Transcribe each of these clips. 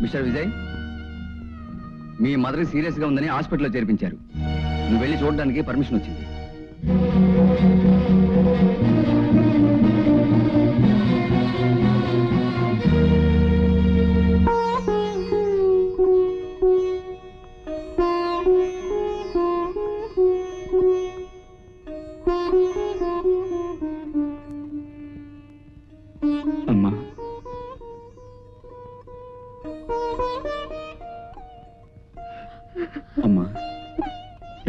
Mister Vijay, మీ mother serious గా ఉందని హాస్పిటల్లో చేర్పించారు. నువ్వు వెళ్ళి చూడడానికి పర్మిషన్ వచ్చింది. అమ్మా, అమ్మా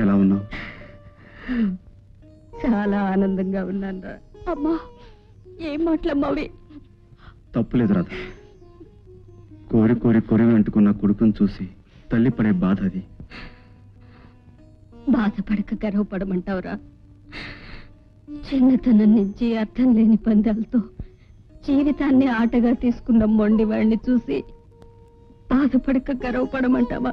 ఎలా ఉన్నావు? చాలా ఆనందంగా ఉన్నాను రా. అమ్మా, ఏం మాటలమ్మావి? తప్పులేదు రాధ. కోరి కోరి కొరివి అంటుకున్న కొడుకుని చూసి తల్లి పడే బాధ అది. బాధపడక గర్వపడమంటావురా? చిన్నతనం నుంచి అర్థం లేని పందాలతో జీవితాన్ని ఆటగా తీసుకున్న మొండివాడిని చూసి బాధపడక గర్వపడమంటావా?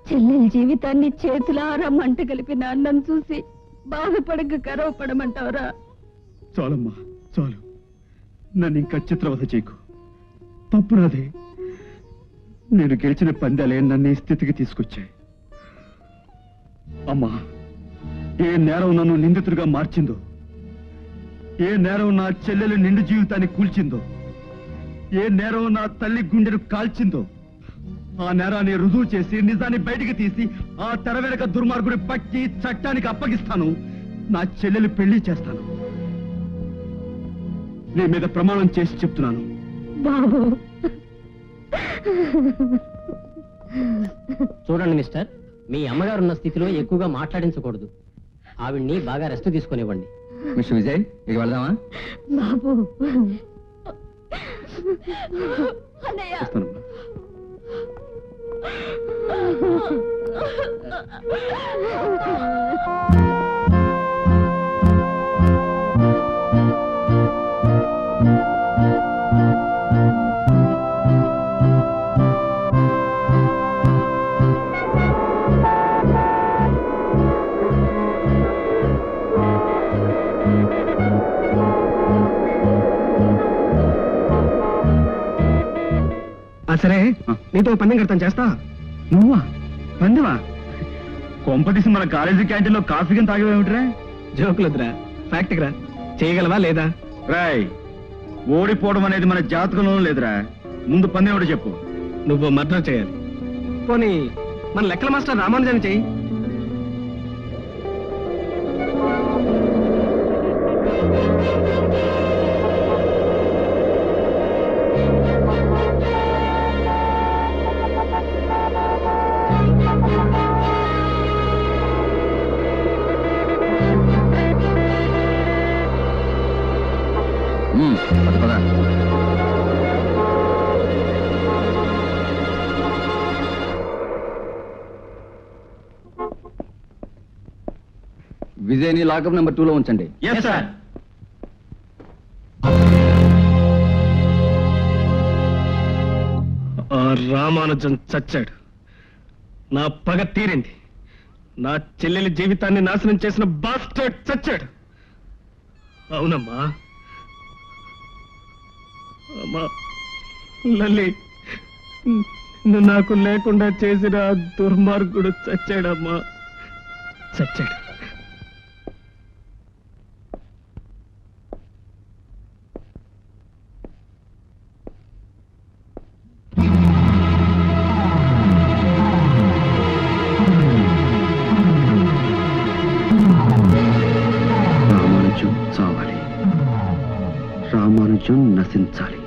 చెల్లెల జీవితాన్ని చేతులారా మంట కలిపిన అన్నం చూసి బాధపడక గర్వపడమంటావురా? చాలమ్మా, చాలు. నన్ను ఇంకా చిత్రవధ చేయకు. తప్పు నాదే. నేను గెలిచిన పందాలే నన్ను ఈ స్థితికి తీసుకొచ్చాయి. అమ్మా, ఏ నేరం నన్ను నిందితుడిగా మార్చిందో, ఏ నేరం నా చెల్లెలు నిండు జీవితాన్ని కూల్చిందో, ఏ నేరం నా తల్లి గుండెను కాల్చిందో, ఆ నేరాన్ని రుజువు చేసి నిజాన్ని బయటికి తీసి ఆ తెర వెనక దుర్మార్గుడి పట్టి చట్టానికి అప్పగిస్తాను. నా చెల్లెలు పెళ్లి చేస్తాను. నీ మీద ప్రమాణం చేసి చెప్తున్నాను. బాబు, చూడండి మిస్టర్, మీ అమ్మగారు ఉన్న స్థితిలో ఎక్కువగా మాట్లాడించకూడదు. ఆవిడ్ని బాగా రెస్ట్ తీసుకునివ్వండి. మిస్టర్ విజయ్, ఇక వెళ్దామా? బాబు. అన్నయ్య, సరే, నీతో పందెం కడతాను, చేస్తా. నువ్వా? పందివా? కొంపతీసి మన కాలేజీ క్యాంటీన్లో కాఫీ కింద తాగేమిట్రా? జోకులొద్దురా, ఫ్యాక్ట్ రా. చేయగలవా లేదా? రాయ్, ఓడిపోవడం అనేది మన జాతకంలో లేదురా. ముందు పందెం ఒకటి చెప్పు. నువ్వు మర్డర్ చేయాలి. పోనీ మన లెక్కల మాస్టర్ రామానుజాన్ని చెయ్యి. విజయ్ని లాకప్ నెంబర్ 2లో ఉంచండి. రామానుజన్ చచ్చాడు. నా పగ తీరింది. నా చెల్లెలి జీవితాన్ని నాశనం చేసిన బాస్టర్డ్ చచ్చాడు. అవునమ్మా. అమ్మా, లల్లి, నాకు లేకుండా చేసిన దుర్మార్గుడు చచ్చాడమ్మా, చచ్చాడు. రామానుజం నశించాలి.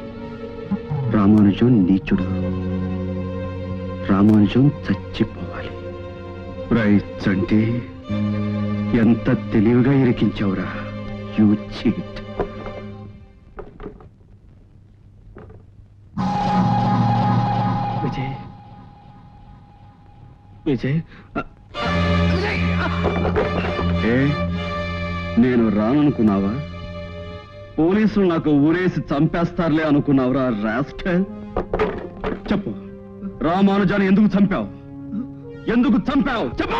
రామానుజం నీచుడు. రామానుజం చచ్చిపోవాలి. రైట్స్ అంటే ఎంత తెలివిగా ఇరికించావురా, యూ చీట్. విజయ్, విజయ్, ఏ నేను రాననుకున్నావా? పోలీసులు నాకు ఊరేసి చంపేస్తారులే అనుకున్నావురా రాస్కల్? చెప్పు, రామానుజాన్ని ఎందుకు చంపావు? ఎందుకు చంపావు? చెప్పు.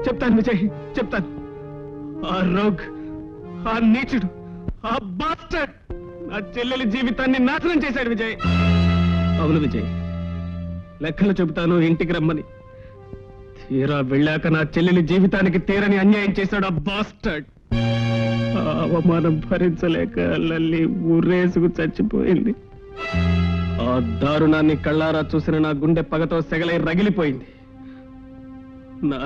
చెప్తాను విజయ్, చెప్తాను. ఆ రోగ్, ఆ నీచుడు, ఆ బాస్టర్డ్ నా చెల్లెలి జీవితాన్ని నాశనం చేశాడు విజయ్. అవును విజయ్, లెక్కలు చెబుతాను, ఇంటికి రమ్మని. తీరా వెళ్ళాక నా చెల్లెలి జీవితానికి తీరని అన్యాయం చేశాడు ఆ బాస్టర్డ్. ఆ అవమానం భరించలేక లల్లి ఊరేసుకు చచ్చిపోయింది. ఆ దారుణాన్ని కళ్ళారా చూసిన నా గుండె పగతో సెగలై రగిలిపోయింది. నా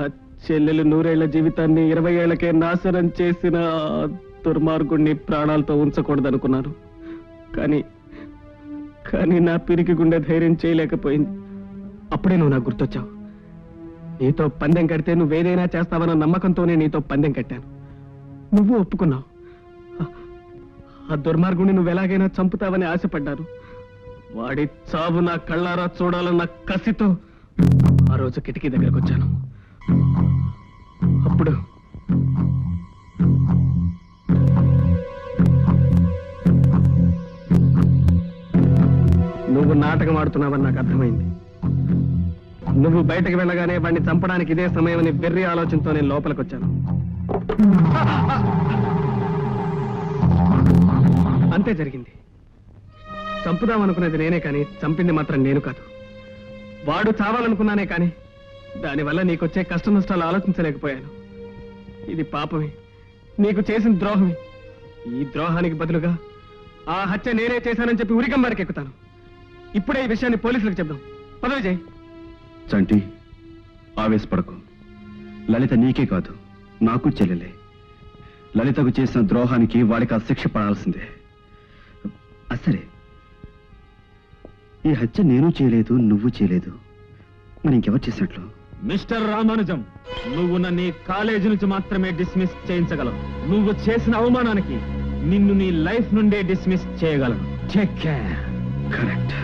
చెల్లెలు 100 ఏళ్ల జీవితాన్ని 20 ఏళ్లకే నాశనం చేసిన ఆ దుర్మార్గుణ్ణి ప్రాణాలతో ఉంచకూడదనుకున్నాను. కానీ నా పిరికి గుండె ధైర్యం చేయలేకపోయింది. అప్పుడే నువ్వు నాకు గుర్తొచ్చావు. నీతో పందెం కడితే నువ్వేదైనా చేస్తావన్న నమ్మకంతోనే నీతో పందెం కట్టాను. నువ్వు ఒప్పుకున్నావు. ఆ దుర్మార్గుని నువ్వు ఎలాగైనా చంపుతావని ఆశపడ్డాను. వాడి చావు నా కళ్ళారా చూడాలన్న కసితో ఆ రోజు కిటికీ దగ్గరకు వచ్చాను. అప్పుడు నువ్వు నాటకం ఆడుతున్నావని నాకు అర్థమైంది. నువ్వు బయటకు వెళ్ళగానే వాడిని చంపడానికి ఇదే సమయం అని వెర్రి ఆలోచనతో నేను లోపలికి వచ్చాను. అంతే జరిగింది. చంపుదామనుకునేది నేనే కానీ చంపింది మాత్రం నేను కాదు. వాడు చావాలనుకున్నానే కానీ దానివల్ల నీకొచ్చే కష్ట నష్టాలు ఆలోచించలేకపోయాను. ఇది పాపమే, నీకు చేసిన ద్రోహమే. ఈ ద్రోహానికి బదులుగా ఆ హత్య నేనే చేశానని చెప్పి ఉరికంబారికి ఎక్కుతాను. ఇప్పుడే ఈ విషయాన్ని పోలీసులకు చెప్దాం. పద విజయ్. చంటి, ఆవేశపడకు. లలిత నీకే కాదు, నాకు చెల్లెలే. లలితకు చేసిన ద్రోహానికి వాడికి ఆ శిక్ష పడాల్సిందే. అసలే ఈ హత్య నేను చేయలేదు, నువ్వు చేయలేదు, మరి ఇంకెవరు చేసినట్లు? మిస్టర్ రామానుజం, నువ్వు నన్ను ఈ కాలేజీ నుంచి మాత్రమే డిస్మిస్ చేయించగలవు. నువ్వు చేసిన అవమానానికి నిన్ను నీ లైఫ్ నుండే డిస్మిస్ చేయగలను. Take care. Correct.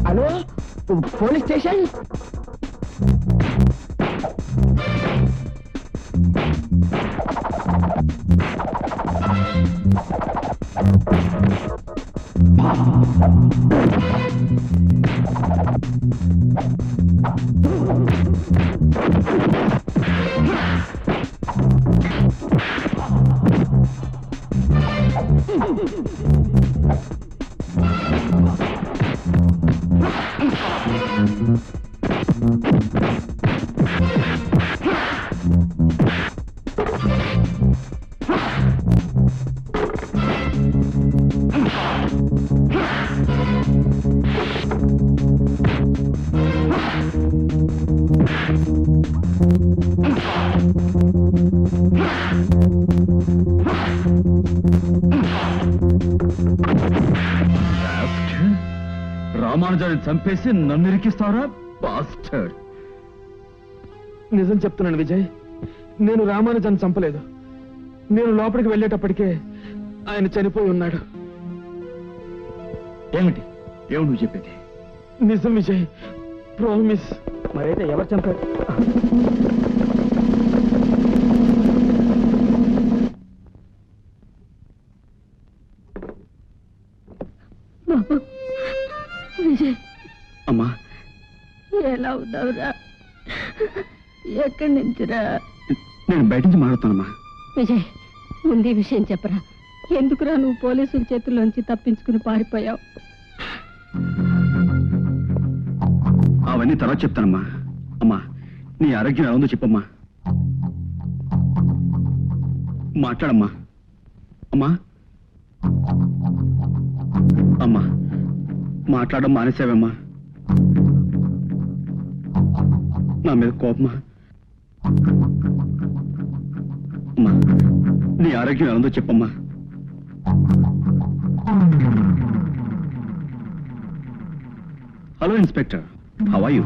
Hello, police station. రామానుజాన్ని చంపేసి నన్ను ఇరికిస్తారా బాస్టర్డ్? నిజం చెప్తున్నాను విజయ్, నేను రామానుజాన్ని చంపలేదు. నేను లోపలికి వెళ్ళేటప్పటికే ఆయన చనిపోయి ఉన్నాడు. ఏమిటి నువ్వు చెప్పేది? నిజం విజయ్, ప్రామిస్. మరైతే ఎవరు చంపారు? బాబు విజయ్, అమ్మా, ఎలా ఉన్నావురా? ఎక్కడి నుంచిరా? నేను బయట నుంచి మాట్లాడుతానమ్మా. విజయ్, ముందే విషయం చెప్పరా. ఎందుకురా నువ్వు పోలీసుల చేతుల్లోంచి తప్పించుకుని పారిపోయావు? అవన్నీ తర్వాత చెప్తానమ్మా. అమ్మా, నీ ఆరోగ్యం ఎలా ఉందో చెప్పమ్మా. మాట్లాడమ్మా. అమ్మా అమ్మా, మాట్లాడడం మానేసావమ్మా. నా మీద కోపమా? అమ్మా, నీ ఆరోగ్యం ఎలా ఉందో చెప్పమ్మా. Hello inspector, how are you?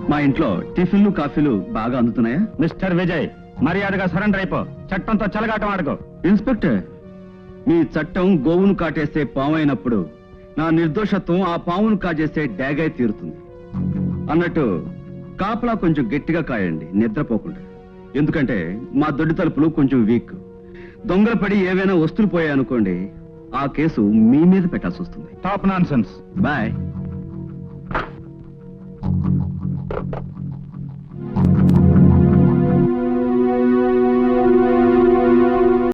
మా ఇంట్లో టిఫిన్లు కాఫీలు బాగా అందుతున్నాయా? మిస్టర్ విజయ్, మర్యాదగా సరెండర్ అయిపో. చట్టంతో చెలగాటం ఆడుకో. ఇన్స్పెక్టర్, మీ చట్టం గోవును కాటేసే పాము అయినప్పుడు నా నిర్దోషత్వం ఆ పామును కాజేసే డ్యాగై తీరుతుంది. అన్నట్టు కాపలా కొంచెం గట్టిగా కాయండి, నిద్రపోకుండా. ఎందుకంటే మా దొడ్డి తలుపులు కొంచెం వీక్. దొంగలు పడి ఏవైనా వస్తువులు పోయాయనుకోండి, ఆ కేసు మీ మీద పెట్టాల్సి వస్తుంది. Top nonsense. బాయ్.